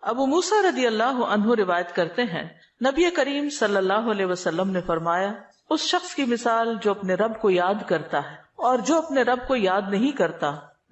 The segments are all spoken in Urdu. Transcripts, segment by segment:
ابو موسیٰ رضی اللہ عنہ روایت کرتے ہیں نبی کریم صلی اللہ علیہ وسلم نے فرمایا اس شخص کی مثال جو اپنے رب کو یاد کرتا ہے اور جو اپنے رب کو یاد نہیں کرتا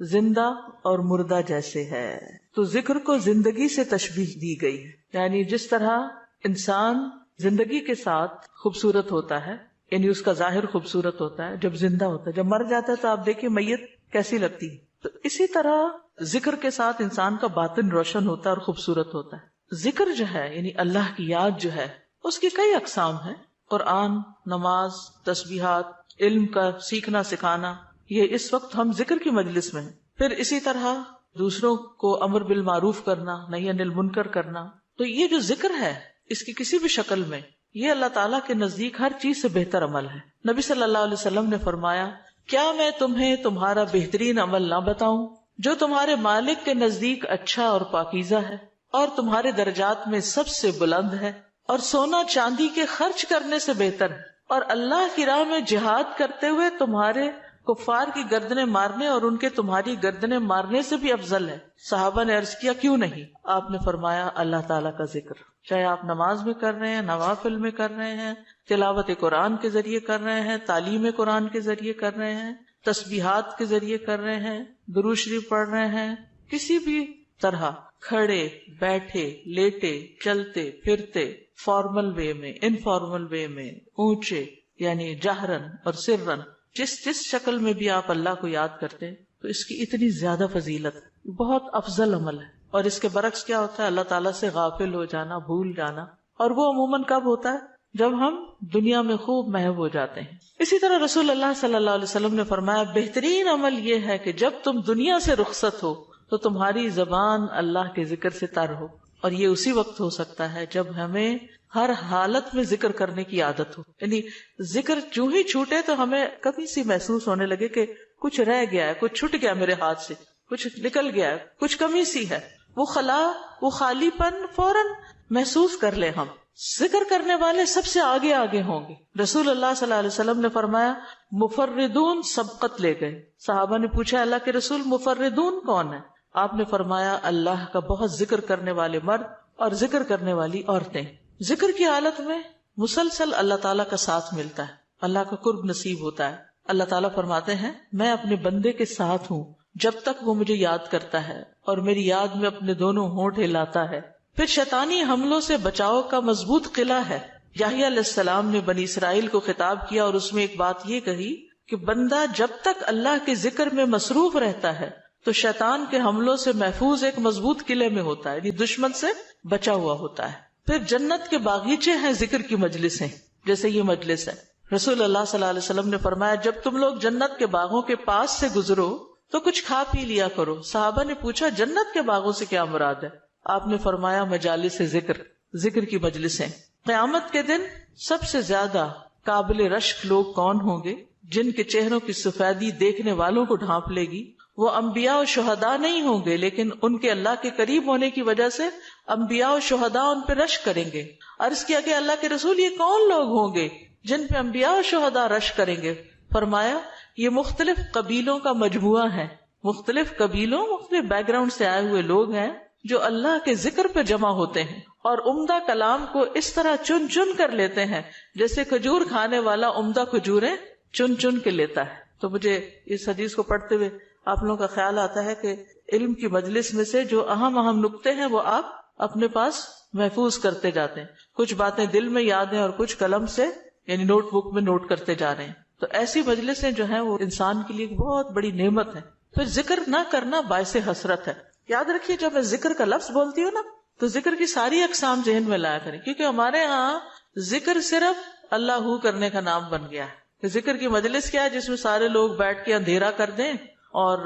زندہ اور مردہ جیسے ہے. تو ذکر کو زندگی سے تشبیہ دی گئی ہے، یعنی جس طرح انسان زندگی کے ساتھ خوبصورت ہوتا ہے، یعنی اس کا ظاہر خوبصورت ہوتا ہے جب زندہ ہوتا ہے، جب مر جاتا ہے تو آپ دیکھیں میت کیسی لگتی ہے، تو اسی طرح ذکر کے ساتھ انسان کا باطن روشن ہوتا ہے اور خوبصورت ہوتا ہے. ذکر جو ہے یعنی اللہ کی یاد جو ہے اس کی کئی اقسام ہیں. قرآن، نماز، تسبیحات، علم کا سیکھنا سکھانا، یہ اس وقت ہم ذکر کی مجلس میں ہیں. پھر اسی طرح دوسروں کو امر بالمعروف کرنا، نہی عن المنکر کرنا. تو یہ جو ذکر ہے اس کی کسی بھی شکل میں یہ اللہ تعالیٰ کے نزدیک ہر چیز سے بہتر عمل ہے. نبی صلی اللہ علیہ وسلم نے فرمایا کیا میں تمہیں تمہارا بہترین عمل نہ بتاؤں جو تمہارے مالک کے نزدیک اچھا اور پاکیزہ ہے اور تمہارے درجات میں سب سے بلند ہے اور سونا چاندی کے خرچ کرنے سے بہتر ہے اور اللہ کی راہ میں جہاد کرتے ہوئے تمہارے کفار کی گردنیں مارنے اور ان کے تمہاری گردنیں مارنے سے بھی افضل ہے. صحابہ نے عرض کیا کیوں نہیں؟ آپ نے فرمایا اللہ تعالیٰ کا ذکر، چاہے آپ نماز میں کر رہے ہیں، نوافل میں کر رہے ہیں، تلاوت قرآن کے ذریعے کر رہے ہیں، تعلیم قرآن کے ذریعے کر رہے ہیں، تسبیحات کے ذریعے کر رہے ہیں، درود شریف پڑھ رہے ہیں، کسی بھی طرح کھڑے بیٹھے لیٹے چلتے پھرتے، فارمل وے میں، انفارمل وے میں، اونچے یعنی جہرن اور سرن، جس شکل میں بھی آپ اللہ کو یاد کرتے ہیں تو اس کی اتنی زیادہ فضیلت ہے، بہت افضل عمل ہے. اور اس کے برعکس کیا ہوتا ہے؟ اللہ تعالیٰ سے غافل ہو جانا، بھول جانا، اور وہ عموماً کب ہوتا ہے؟ جب ہم دنیا میں خوب محو ہو جاتے ہیں. اسی طرح رسول اللہ صلی اللہ علیہ وسلم نے فرمایا بہترین عمل یہ ہے کہ جب تم دنیا سے رخصت ہو تو تمہاری زبان اللہ کے ذکر سے تر ہو. اور یہ اسی وقت ہو سکتا ہے جب ہمیں ہر حالت میں ذکر کرنے کی عادت ہو. یعنی ذکر جو ہی چھوٹے تو ہمیں کبھی سی محسوس ہونے لگے کہ کچھ رہ گیا ہے، کچھ چھٹ گیا میرے ہاتھ سے، کچھ نکل گیا ہے، کچھ کمی سی ہے، وہ خلا، وہ خالی پن فوراً محسوس کر لیں. ہم ذکر کرنے والے سب سے آگے آگے ہوں گے. رسول اللہ صلی اللہ علیہ وسلم نے فرمایا مفردون سبقت لے گئے. صحابہ نے پوچھا اللہ کے رسول مفردون کون ہے؟ آپ نے فرمایا اللہ کا بہت ذکر کرنے والے مرد اور ذکر کرنے والی عورتیں. ذکر کی حالت میں مسلسل اللہ تعالیٰ کا ساتھ ملتا ہے، اللہ کا قرب نصیب ہوتا ہے. اللہ تعالیٰ فرماتے ہیں میں اپنے بندے کے ساتھ ہوں جب تک وہ مجھے یاد کرتا ہے اور میری یاد میں اپنے دونوں ہونٹ ہلاتا ہے. پھر شیطانی حملوں سے بچاؤ کا مضبوط قلعہ ہے. یحییٰ علیہ السلام نے بنی اسرائیل کو خطاب کیا اور اس میں ایک بات یہ کہی کہ بندہ جب تک اللہ کے ذکر میں مصروف رہتا ہے تو شیطان کے حملوں سے محفوظ ایک مضبوط قلعے میں ہوتا ہے، یعنی دشمن سے بچا ہوا ہوتا ہے. پھر جنت کے باغیچے ہیں ذکر کی مجلسیں، جیسے یہ مجلس ہے. رسول اللہ صلی اللہ علیہ وسلم نے فرمایا جب تم لوگ جنت کے باغوں کے پاس سے گزرو تو کچھ کھا پی لیا کرو. صحابہ نے پوچھا جنت کے باغوں سے کیا مراد ہے؟ آپ نے فرمایا مجالس ذکر، ذکر کی مجلسیں. قیامت کے دن سب سے زیادہ قابل رشک لوگ کون ہوں گے؟ جن کے چہروں کی سفیدی دیکھنے والوں کو ڈھانپ لے گی. وہ انبیاء و شہداء نہیں ہوں گے لیکن ان کے اللہ کے قریب ہونے کی وجہ سے انبیاء و شہداء ان پہ رشک کریں گے. عرض کیا کہ اللہ کے رسول یہ کون لوگ ہوں گے جن پہ انبیاء و شہداء رشک کریں گے؟ فرمایا یہ مختلف قبیلوں کا مجموعہ ہے، مختلف قبیلوں مختلف بیک گراؤنڈ سے آئے ہوئے لوگ ہیں جو اللہ کے ذکر پہ جمع ہوتے ہیں اور عمدہ کلام کو اس طرح چن چن کر لیتے ہیں جیسے کھجور کھانے والا عمدہ کھجوریں چن چن کے لیتا ہے. تو مجھے اس حدیث کو پڑھتے ہوئے آپ لوگوں کا خیال آتا ہے کہ علم کی مجلس میں سے جو اہم نکتے ہیں وہ آپ اپنے پاس محفوظ کرتے جاتے ہیں. کچھ باتیں دل میں یاد ہیں اور کچھ قلم سے یعنی نوٹ بک میں نوٹ کرتے جا رہے ہیں. تو ایسی مجلسیں جو ہیں وہ انسان کے لیے بہت بڑی نعمت ہے. پھر ذکر نہ کرنا باعث حسرت ہے. یاد رکھیے جب میں ذکر کا لفظ بولتی ہوں نا تو ذکر کی ساری اقسام ذہن میں لایا کریں، کیونکہ ہمارے ہاں ذکر صرف اللہ ہو کرنے کا نام بن گیا ہے. ذکر کی مجلس کیا ہے؟ جس میں سارے لوگ بیٹھ کے اندھیرا کر دیں اور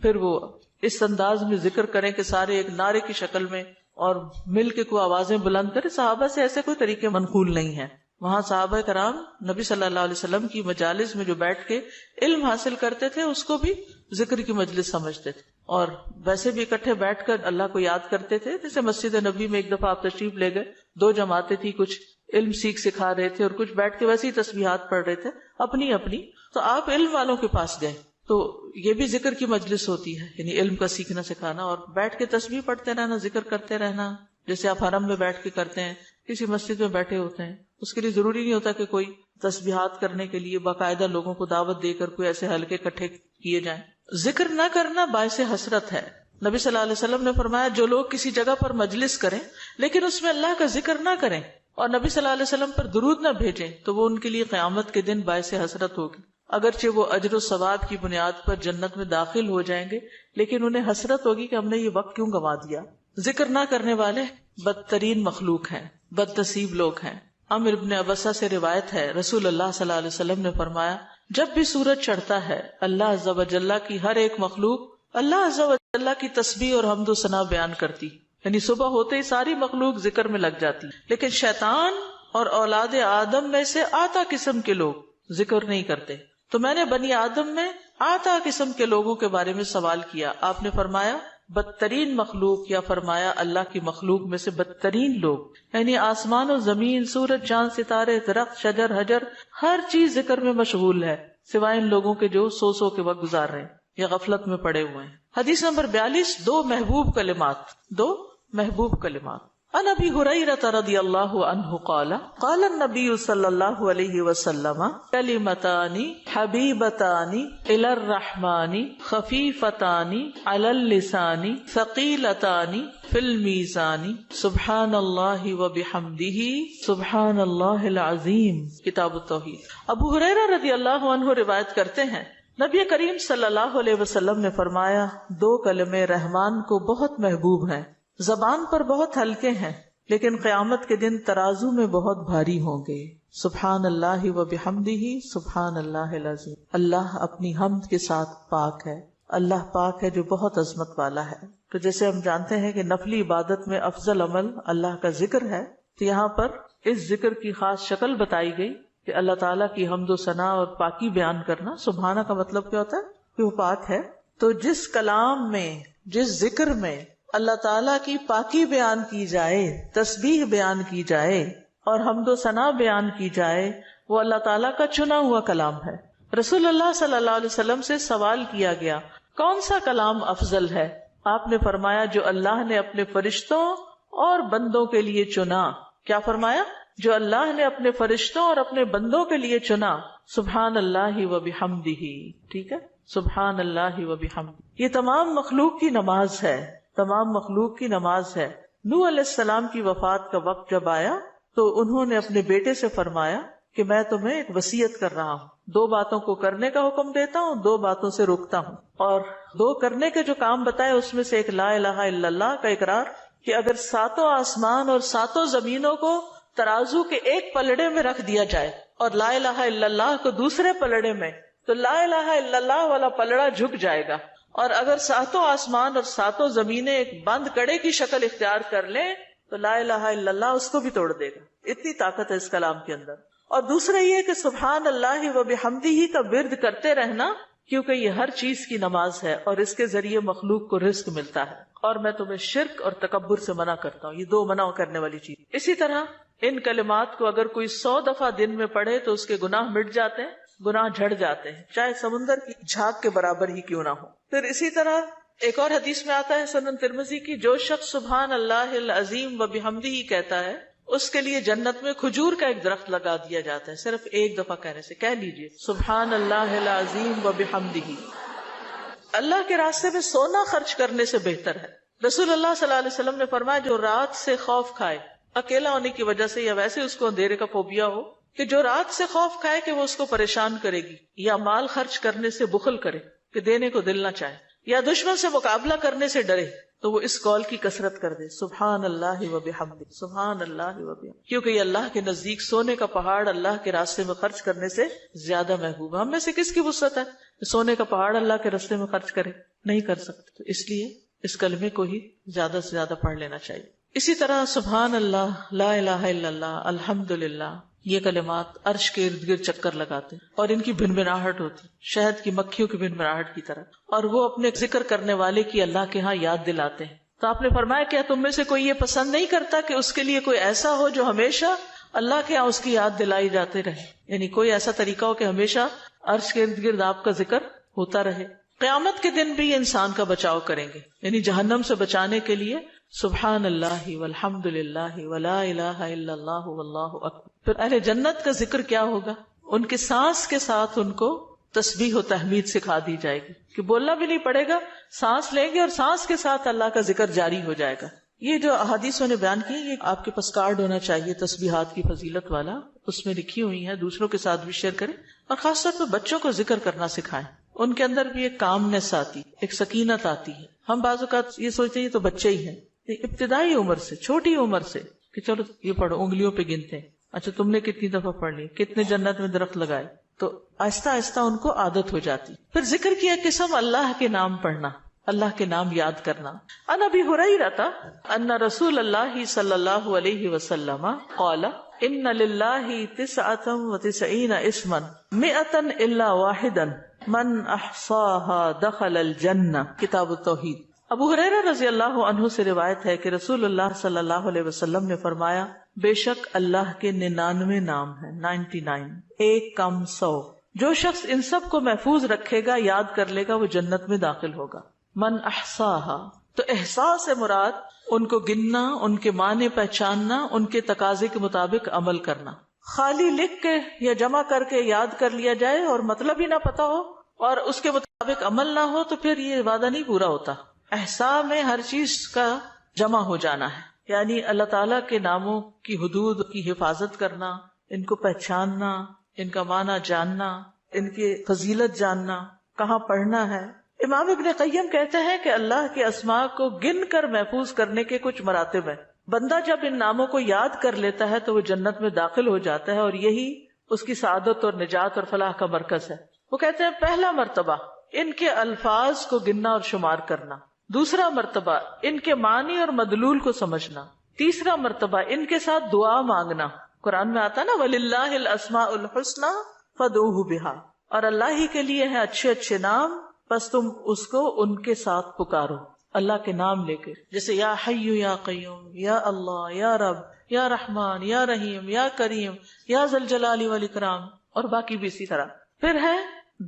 پھر وہ اس انداز میں ذکر کریں کہ سارے ایک نعرے کی شکل میں اور مل کے کوئی آوازیں بلند کریں. صحابہ سے ایسے کوئی طریقے منقول نہیں ہیں. وہاں صحابہ کرام نبی صلی اللہ علیہ وسلم کی مجالس میں جو بیٹھ کے علم حاصل کرتے تھے اس کو بھی ذکر کی مجلس سمجھتے تھے اور ویسے بھی اکٹھے بیٹھ کر اللہ کو یاد کرتے تھے. جیسے مسجد نبی میں ایک دفعہ آپ تشریف لے گئے، 2 جماعتیں تھی، کچھ علم سکھا رہے تھے اور کچھ بیٹھ کے ویسے ہی تسبیحات پڑھ رہے تھے اپنی. تو آپ علم والوں کے پاس گئے تو یہ بھی ذکر کی مجلس ہوتی ہے، یعنی علم کا سیکھنا سکھانا، اور بیٹھ کے تسبیح پڑھتے رہنا، ذکر کرتے رہنا، جیسے آپ حرم میں بیٹھ کے کرتے ہیں، کسی مسجد میں بیٹھے ہوتے ہیں، اس کے لیے ضروری نہیں ہوتا کہ کوئی تسبیحات کرنے کے لیے باقاعدہ لوگوں کو دعوت دے کر کوئی ایسے حلقے اکٹھے کیے جائیں۔ ذکر نہ کرنا باعث حسرت ہے۔ نبی صلی اللہ علیہ وسلم نے فرمایا جو لوگ کسی جگہ پر مجلس کریں لیکن اس میں اللہ کا ذکر نہ کریں اور نبی صلی اللہ علیہ وسلم پر درود نہ بھیجیں تو وہ ان کے لیے قیامت کے دن باعث حسرت ہوگی۔ اگرچہ وہ اجر و ثواب کی بنیاد پر جنت میں داخل ہو جائیں گے لیکن انہیں حسرت ہوگی کہ ہم نے یہ وقت کیوں گنوا دیا۔ ذکر نہ کرنے والے بدترین مخلوق ہیں، بد نصیب لوگ ہیں۔ عمرو بن ابسہ سے روایت ہے، رسول اللہ صلی اللہ علیہ وسلم نے فرمایا جب بھی سورج چڑھتا ہے اللہ عز و جل کی ہر ایک مخلوق اللہ عز و جل کی تسبیح اور حمد و ثنا بیان کرتی، یعنی صبح ہوتے ہی ساری مخلوق ذکر میں لگ جاتی، لیکن شیطان اور اولاد آدم میں سے آتا قسم کے لوگ ذکر نہیں کرتے۔ تو میں نے بنی آدم میں آتا قسم کے لوگوں کے بارے میں سوال کیا، آپ نے فرمایا بدترین مخلوق، یا فرمایا اللہ کی مخلوق میں سے بدترین لوگ، یعنی آسمان و زمین، سورج چاند ستارے درخت شجر حجر ہر چیز ذکر میں مشغول ہے سوائے ان لوگوں کے جو سو کے وقت گزار رہے ہیں یا غفلت میں پڑے ہوئے ہیں۔ حدیث نمبر 42، دو محبوب کلمات۔ عن ابی ہریرہ رضی اللہ عنہ قال قال النبی صلی اللہ علیہ وسلم کلمتان حبیبتان الی الرحمن خفیفتان علی اللسان ثقیلتان فی المیزان سبحان اللہ وبحمدہ سبحان اللہ العظیم۔ کتاب التوحید۔ ابو ہریرہ رضی اللہ عنہ روایت کرتے ہیں نبی کریم صلی اللہ علیہ وسلم نے فرمایا دو کلمے رحمان کو بہت محبوب ہیں، زبان پر بہت ہلکے ہیں لیکن قیامت کے دن ترازو میں بہت بھاری ہوں گے۔ سبحان اللہ و بحمدہ سبحان اللہ العظیم۔ اللہ اپنی حمد کے ساتھ پاک ہے، اللہ پاک ہے جو بہت عظمت والا ہے۔ تو جیسے ہم جانتے ہیں کہ نفلی عبادت میں افضل عمل اللہ کا ذکر ہے، تو یہاں پر اس ذکر کی خاص شکل بتائی گئی کہ اللہ تعالیٰ کی حمد و ثنا اور پاکی بیان کرنا۔ سبحانہ کا مطلب کیا ہوتا ہے کہ وہ پاک ہے۔ تو جس کلام میں، جس ذکر میں اللہ تعالیٰ کی پاکی بیان کی جائے، تسبیح بیان کی جائے اور حمد و ثنا بیان کی جائے، وہ اللہ تعالیٰ کا چنا ہوا کلام ہے۔ رسول اللہ صلی اللہ علیہ وسلم سے سوال کیا گیا کون سا کلام افضل ہے؟ آپ نے فرمایا جو اللہ نے اپنے فرشتوں اور بندوں کے لیے چنا۔ کیا فرمایا؟ جو اللہ نے اپنے فرشتوں اور اپنے بندوں کے لیے چنا۔ سبحان اللہ و بحمدہ، ٹھیک ہے، سبحان اللہ و بحمدہ۔ یہ تمام مخلوق کی نماز ہے، تمام مخلوق کی نماز ہے۔ نوح علیہ السلام کی وفات کا وقت جب آیا تو انہوں نے اپنے بیٹے سے فرمایا کہ میں تمہیں ایک وصیت کر رہا ہوں، دو باتوں کو کرنے کا حکم دیتا ہوں، دو باتوں سے روکتا ہوں۔ اور دو کرنے کے جو کام بتائے اس میں سے ایک لا الہ الا اللہ کا اقرار، کہ اگر ساتوں آسمان اور ساتوں زمینوں کو ترازو کے ایک پلڑے میں رکھ دیا جائے اور لا الہ الا اللہ کو دوسرے پلڑے میں، تو لا الہ الا اللہ والا پلڑا جھک جائے گا، اور اگر ساتوں آسمان اور ساتوں زمینیں ایک بند کڑے کی شکل اختیار کر لیں تو لا الہ الا اللہ اس کو بھی توڑ دے گا۔ اتنی طاقت ہے اس کلام کے اندر۔ اور دوسرا یہ کہ سبحان اللہ و بحمدہ کا ورد کرتے رہنا، کیونکہ یہ ہر چیز کی نماز ہے اور اس کے ذریعے مخلوق کو رزق ملتا ہے۔ اور میں تمہیں شرک اور تکبر سے منع کرتا ہوں، یہ دو منع کرنے والی چیز۔ اسی طرح ان کلمات کو اگر کوئی 100 دفعہ دن میں پڑھے تو اس کے گناہ مٹ جاتے ہیں، گناہ جھڑ جاتے ہیں، چاہے سمندر کی جھاگ کے برابر ہی کیوں نہ ہو۔ پھر اسی طرح ایک اور حدیث میں آتا ہے سنن ترمذی کی، جو شخص سبحان اللہ العظیم و بحمدہ کہتا ہے اس کے لیے جنت میں کھجور کا ایک درخت لگا دیا جاتا ہے، صرف ایک دفعہ کہنے سے۔ کہہ لیجئے سبحان اللہ العظیم و بحمدہ۔ اللہ کے راستے میں سونا خرچ کرنے سے بہتر ہے۔ رسول اللہ صلی اللہ علیہ وسلم نے فرمایا جو رات سے خوف کھائے، اکیلا ہونے کی وجہ سے یا ویسے اس کو اندھیرے کا فوبیا ہو، کہ جو رات سے خوف کھائے کہ وہ اس کو پریشان کرے گی، یا مال خرچ کرنے سے بخل کرے کہ دینے کو دل نہ چاہے، یا دشمن سے مقابلہ کرنے سے ڈرے، تو وہ اس قول کی کثرت کر دے سبحان اللہ و بحمدہ، سبحان اللہ و بحمدہ، کیونکہ یہ اللہ کے نزدیک سونے کا پہاڑ اللہ کے راستے میں خرچ کرنے سے زیادہ محبوب ہے۔ ہم میں سے کس کی وسعت ہے کہ سونے کا پہاڑ اللہ کے راستے میں خرچ کرے؟ نہیں کر سکتے، تو اس لیے اس کلمے کو ہی زیادہ سے زیادہ پڑھ لینا چاہیے۔ اسی طرح سبحان اللہ، لا الہ الا اللہ، الحمدللہ، یہ کلمات عرش کے ارد گرد چکر لگاتے ہیں اور ان کی بھنبھناہٹ ہوتی، شہد کی مکھیوں کی بھنبھناہٹ کی طرح، اور وہ اپنے ذکر کرنے والے کی اللہ کے ہاں یاد دلاتے ہیں۔ تو آپ نے فرمایا کیا تم میں سے کوئی یہ پسند نہیں کرتا کہ اس کے لیے کوئی ایسا ہو جو ہمیشہ اللہ کے ہاں اس کی یاد دلائی جاتے رہے، یعنی کوئی ایسا طریقہ ہو کہ ہمیشہ عرش کے ارد گرد آپ کا ذکر ہوتا رہے. قیامت کے دن بھی انسان کا بچاؤ کریں گے، یعنی جہنم سے بچانے کے لیے سبحان اللہ والحمد للہ ولا الہ الا اللہ واللہ اکبر. پھر اہل جنت کا ذکر کیا ہوگا؟ ان کے سانس کے ساتھ ان کو تسبیح و تحمید سکھا دی جائے گی کہ بولنا بھی نہیں پڑے گا، سانس لیں گے اور سانس کے ساتھ اللہ کا ذکر جاری ہو جائے گا. یہ جو احادیث نے بیان کی، یہ آپ کے پاس کارڈ ہونا چاہیے تسبیحات کی فضیلت والا، اس میں لکھی ہوئی ہیں، دوسروں کے ساتھ بھی شیئر کریں اور خاص طور پہ بچوں کو ذکر کرنا سکھائیں. ان کے اندر بھی ایک کامنس آتی، ایک سکینت آتی ہے. ہم بعض اوقات یہ سوچتے ہیں یہ تو بچے ہی ہیں، ابتدائی عمر سے، چھوٹی عمر سے کہ چلو یہ پڑھو، انگلیوں پہ گنتے ہیں، اچھا تم نے کتنی دفعہ پڑھ لی، کتنے جنت میں درخت لگائے، تو آہستہ آہستہ ان کو عادت ہو جاتی. پھر ذکر کی ایک قسم اللہ کے نام پڑھنا، اللہ کے نام یاد کرنا. عن ابی ہریرہ ان رسول اللہ صلی اللہ علیہ وسلم قال ان للہ 99 اسما 100 الا واحدا من احصاها دخل الجنہ. کتاب التوحید. ابو ہریرہ رضی اللہ عنہ سے روایت ہے کہ رسول اللہ صلی اللہ علیہ وسلم نے فرمایا، بے شک اللہ کے 99 نام ہیں، 99، ایک کم 100. جو شخص ان سب کو محفوظ رکھے گا، یاد کر لے گا، وہ جنت میں داخل ہوگا. من احصاها، تو احصاء سے مراد ان کو گننا، ان کے معنی پہچاننا، ان کے تقاضے کے مطابق عمل کرنا. خالی لکھ کے یا جمع کر کے یاد کر لیا جائے اور مطلب ہی نہ پتا ہو اور اس کے مطابق عمل نہ ہو تو پھر یہ وعدہ نہیں پورا ہوتا. احصاء میں ہر چیز کا جمع ہو جانا ہے، یعنی اللہ تعالیٰ کے ناموں کی حدود کی حفاظت کرنا، ان کو پہچاننا، ان کا معنی جاننا، ان کی فضیلت جاننا، کہاں پڑھنا ہے. امام ابن قیم کہتے ہیں کہ اللہ کے اسماء کو گن کر محفوظ کرنے کے کچھ مراتب ہیں. بندہ جب ان ناموں کو یاد کر لیتا ہے تو وہ جنت میں داخل ہو جاتا ہے اور یہی اس کی سعادت اور نجات اور فلاح کا مرکز ہے. وہ کہتے ہیں پہلا مرتبہ ان کے الفاظ کو گننا اور شمار کرنا، دوسرا مرتبہ ان کے معنی اور مدلول کو سمجھنا، تیسرا مرتبہ ان کے ساتھ دعا مانگنا. قرآن میں آتا نا وَلِلَّهِ الْأَسْمَاءُ الْحُسْنَى فَادْعُوهُ بِهَا، اور اللہ ہی کے لیے ہیں اچھے اچھے نام، بس تم اس کو ان کے ساتھ پکارو، اللہ کے نام لے کے. جیسے یا حی یا قیوم، یا اللہ، یا رب، یا رحمان، یا رحیم، یا کریم، یا ذی الجلال والاکرام، اور باقی بھی اسی طرح. پھر ہے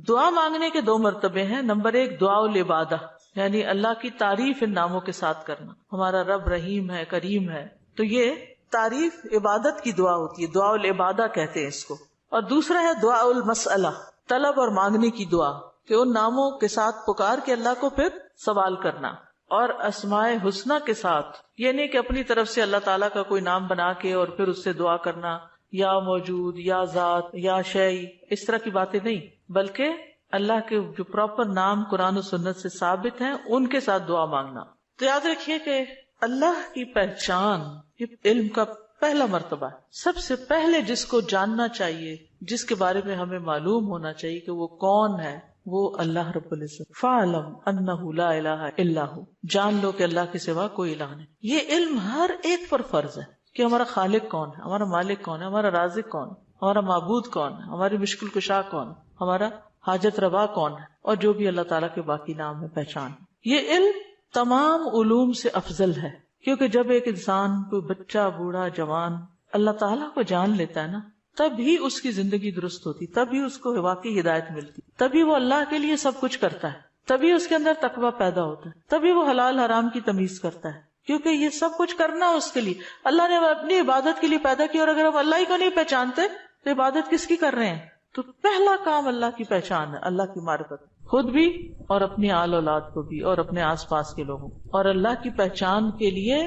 دعا مانگنے کے 2 مرتبے ہیں. نمبر 1 دعا العبادہ، یعنی اللہ کی تعریف ان ناموں کے ساتھ کرنا. ہمارا رب رحیم ہے، کریم ہے، تو یہ تعریف عبادت کی دعا ہوتی ہے، دعا العبادہ کہتے ہیں اس کو. اور دوسرا ہے دعا المسئلہ، طلب اور مانگنے کی دعا، کہ ان ناموں کے ساتھ پکار کے اللہ کو پھر سوال کرنا. اور اسماء حسنہ کے ساتھ یہ نہیں کہ اپنی طرف سے اللہ تعالیٰ کا کوئی نام بنا کے اور پھر اس سے دعا کرنا، یا موجود، یا ذات، یا شیء، اس طرح کی باتیں نہیں، بلکہ اللہ کے جو پراپر نام قرآن و سنت سے ثابت ہیں ان کے ساتھ دعا مانگنا. تو یاد رکھیے کہ اللہ کی پہچان یہ علم کا پہلا مرتبہ ہے. سب سے پہلے جس کو جاننا چاہیے، جس کے بارے میں ہمیں معلوم ہونا چاہیے کہ وہ کون ہے، وہ اللہ رب العزت. فَاعْلَمْ أَنَّهُ لَا إِلَهَ إِلَّا هُوَ، جان لو کہ اللہ کے سوا کوئی الہ نہیں. یہ علم ہر ایک پر فرض ہے کہ ہمارا خالق کون ہے، ہمارا مالک کون ہے، ہمارا رازق کون ہے، ہمارا معبود کون ہے، ہماری مشکل کشا کون ہے، ہمارا حاجت روا کون ہے، اور جو بھی اللہ تعالیٰ کے باقی نام ہے، پہچان. یہ علم تمام علوم سے افضل ہے، کیونکہ جب ایک انسان، کوئی بچہ، بوڑھا، جوان اللہ تعالیٰ کو جان لیتا ہے نا، تب ہی اس کی زندگی درست ہوتی، تب ہی اس کو واقعی ہدایت ملتی، تبھی وہ اللہ کے لیے سب کچھ کرتا ہے، تبھی اس کے اندر تقویٰ پیدا ہوتا ہے، تبھی وہ حلال حرام کی تمیز کرتا ہے. کیونکہ یہ سب کچھ کرنا اس کے لیے اللہ نے اپنی عبادت کے لیے پیدا کیا، اور اگر ہم اللہ ہی کو نہیں پہچانتے تو عبادت کس کی کر رہے ہیں؟ تو پہلا کام اللہ کی پہچان ہے، اللہ کی معرفت، خود بھی اور اپنی آل اولاد کو بھی اور اپنے آس پاس کے لوگوں. اور اللہ کی پہچان کے لیے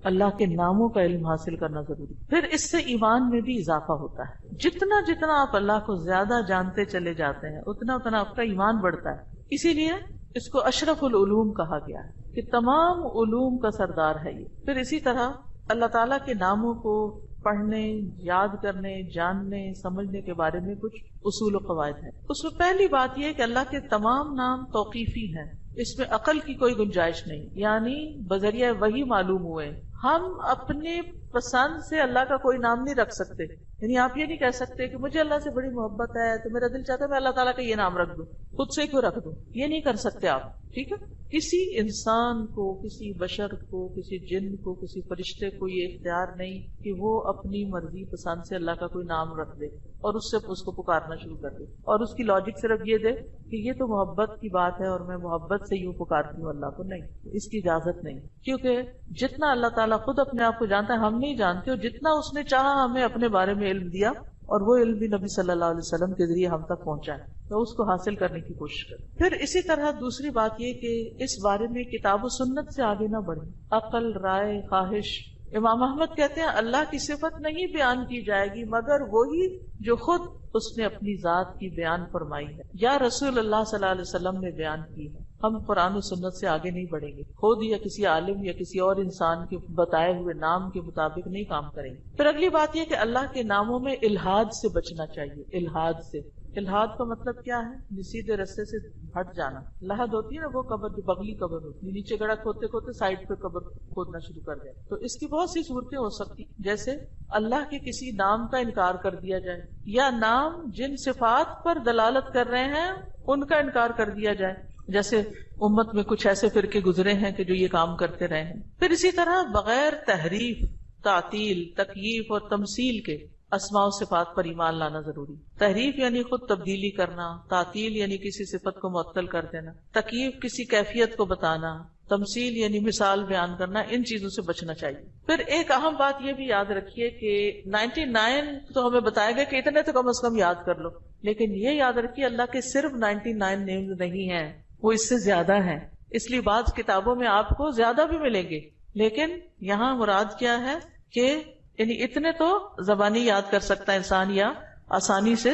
اللہ کے ناموں کا علم حاصل کرنا ضروری. پھر اس سے ایمان میں بھی اضافہ ہوتا ہے. جتنا جتنا آپ اللہ کو زیادہ جانتے چلے جاتے ہیں اتنا اتنا آپ کا ایمان بڑھتا ہے. اسی لیے اس کو اشرف العلوم کہا گیا ہے کہ تمام علوم کا سردار ہے یہ. پھر اسی طرح اللہ تعالیٰ کے ناموں کو پڑھنے، یاد کرنے، جاننے، سمجھنے کے بارے میں کچھ اصول و قواعد ہیں. اس میں پہلی بات یہ کہ اللہ کے تمام نام توقیفی ہیں، اس میں عقل کی کوئی گنجائش نہیں، یعنی بذریعہ وحی معلوم ہوئے. ہم اپنے پسند سے اللہ کا کوئی نام نہیں رکھ سکتے. یعنی آپ یہ نہیں کہہ سکتے کہ مجھے اللہ سے بڑی محبت ہے تو میرا دل چاہتا ہے میں اللہ تعالیٰ کا یہ نام رکھ دوں، خود سے کیوں رکھ دوں، یہ نہیں کر سکتے آپ. ٹھیک ہے، کسی انسان کو، کسی بشر کو، کسی جن کو، کسی فرشتے کو یہ اختیار نہیں کہ وہ اپنی مرضی پسند سے اللہ کا کوئی نام رکھ دے اور اس سے اس کو پکارنا شروع کر دے، اور اس کی لاجک صرف یہ دے کہ یہ تو محبت کی بات ہے اور میں محبت سے یوں پکارتی ہوں اللہ کو. نہیں، اس کی اجازت نہیں، کیونکہ جتنا اللہ تعالیٰ خود اپنے آپ کو جانتا ہے ہم نہیں جانتے، اور جتنا اس نے چاہا ہمیں اپنے بارے میں علم دیا، اور وہ علم بھی نبی صلی اللہ علیہ وسلم کے ذریعے ہم تک پہنچا ہے، تو اس کو حاصل کرنے کی کوشش کریں. پھر اسی طرح دوسری بات یہ کہ اس بارے میں کتاب و سنت سے آگے نہ بڑھیں. عقل، رائے، خواہش. امام احمد کہتے ہیں اللہ کی صفت نہیں بیان کی جائے گی مگر وہی جو خود اس نے اپنی ذات کی بیان فرمائی ہے یا رسول اللہ صلی اللہ علیہ وسلم نے بیان کی ہے. ہم قرآن و سنت سے آگے نہیں بڑھیں گے، خود یا کسی عالم یا کسی اور انسان کے بتائے ہوئے نام کے مطابق نہیں کام کریں گے. پھر اگلی بات یہ کہ اللہ کے ناموں میں الحاد سے بچنا چاہیے. الحاد سے، الحاد کا مطلب کیا ہے؟ سیدھے رستے سے ہٹ جانا. لحد ہوتی ہے نا وہ قبر جو بغلی قبر ہوتی ہے، نیچے گڑا کھودتے کھودتے سائڈ پہ قبر کھودنا شروع کر دیں. تو اس کی بہت سی صورتیں ہو سکتی، جیسے اللہ کے کسی نام کا انکار کر دیا جائے، یا نام جن صفات پر دلالت کر رہے ہیں ان کا انکار کر دیا جائے، جیسے امت میں کچھ ایسے فرقے گزرے ہیں کہ جو یہ کام کرتے رہے ہیں. پھر اسی طرح بغیر تحریف، تعطیل، تکییف اور تمثیل کے اسماء و صفات پر ایمان لانا ضروری. تحریف یعنی خود تبدیلی کرنا، تعطیل یعنی کسی صفت کو معطل کر دینا، تکییف کسی کیفیت کو بتانا، تمثیل یعنی مثال بیان کرنا. ان چیزوں سے بچنا چاہیے. پھر ایک اہم بات یہ بھی یاد رکھیے کہ 99 تو ہمیں بتایا گیا کہ اتنے تو کم از کم یاد کر لو، لیکن یہ یاد رکھیے اللہ کے صرف 99 نیمز نہیں ہیں، وہ اس سے زیادہ ہیں. اس لیے بعض کتابوں میں آپ کو زیادہ بھی ملیں گے، لیکن یہاں مراد کیا ہے کہ یعنی اتنے تو زبانی یاد کر سکتا ہے انسان، یا آسانی سے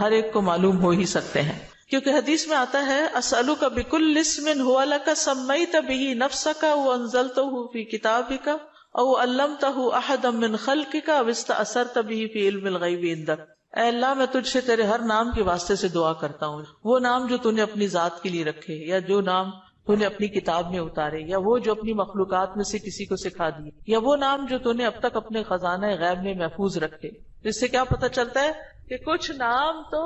ہر ایک کو معلوم ہو ہی سکتے ہیں. کیونکہ حدیث میں آتا ہے اسألک بکل اسم هو لک سمیت به نفسک وانزلته فی کتابک او علمتہ احدا من خلقک او استأثرت به فی علم الغیب عندک. اے اللہ میں تجھ سے تیرے ہر نام کے واسطے سے دعا کرتا ہوں، وہ نام جو تو نے اپنی ذات کے لیے رکھے، یا جو نام تو نے اپنی کتاب میں اتارے، یا وہ جو اپنی مخلوقات میں سے کسی کو سکھا دیے، یا وہ نام جو تو نے اب تک اپنے خزانہ غیب میں محفوظ رکھے. اس سے کیا پتہ چلتا ہے کہ کچھ نام تو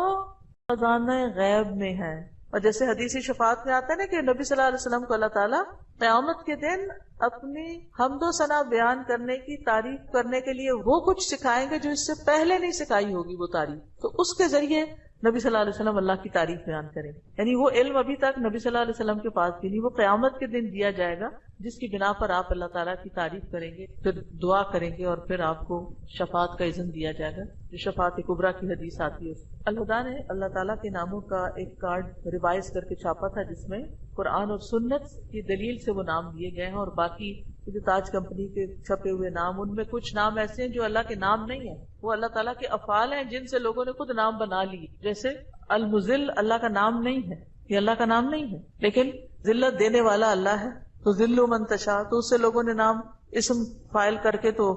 خزانہ غیب میں ہے. اور جیسے حدیثی شفاعت میں آتا ہے نا کہ نبی صلی اللہ علیہ وسلم کو اللہ تعالیٰ قیامت کے دن اپنی حمد و ثنا بیان کرنے کی، تعریف کرنے کے لیے وہ کچھ سکھائیں گے جو اس سے پہلے نہیں سکھائی ہوگی وہ تعریف. تو اس کے ذریعے نبی صلی اللہ علیہ وسلم اللہ کی تعریف بیان کریں گے. یعنی وہ علم ابھی تک نبی صلی اللہ علیہ وسلم کے پاس بھی نہیں، وہ قیامت کے دن دیا جائے گا، جس کی بنا پر آپ اللہ تعالیٰ کی تعریف کریں گے، پھر دعا کریں گے، اور پھر آپ کو شفاعت کا اذن دیا جائے گا، جو شفاعت کبریٰ کی حدیث آتی ہے. الہدیٰ نے اللہ تعالیٰ کے ناموں کا ایک کارڈ ریوائز کر کے چھاپا تھا، جس میں قرآن اور سنت کی دلیل سے وہ نام دیے گئے ہیں. اور باقی جو تاج کمپنی کے چھپے ہوئے نام، ان میں کچھ نام ایسے ہیں جو اللہ کے نام نہیں ہیں، وہ اللہ تعالیٰ کے افعال ہیں جن سے لوگوں نے خود نام بنا لی. جیسے المذل اللہ کا نام نہیں ہے، یہ اللہ کا نام نہیں ہے، لیکن ذلت دینے والا اللہ ہے، تو ذل من تشاء، تو اس سے لوگوں نے نام اسم فائل کر کے تو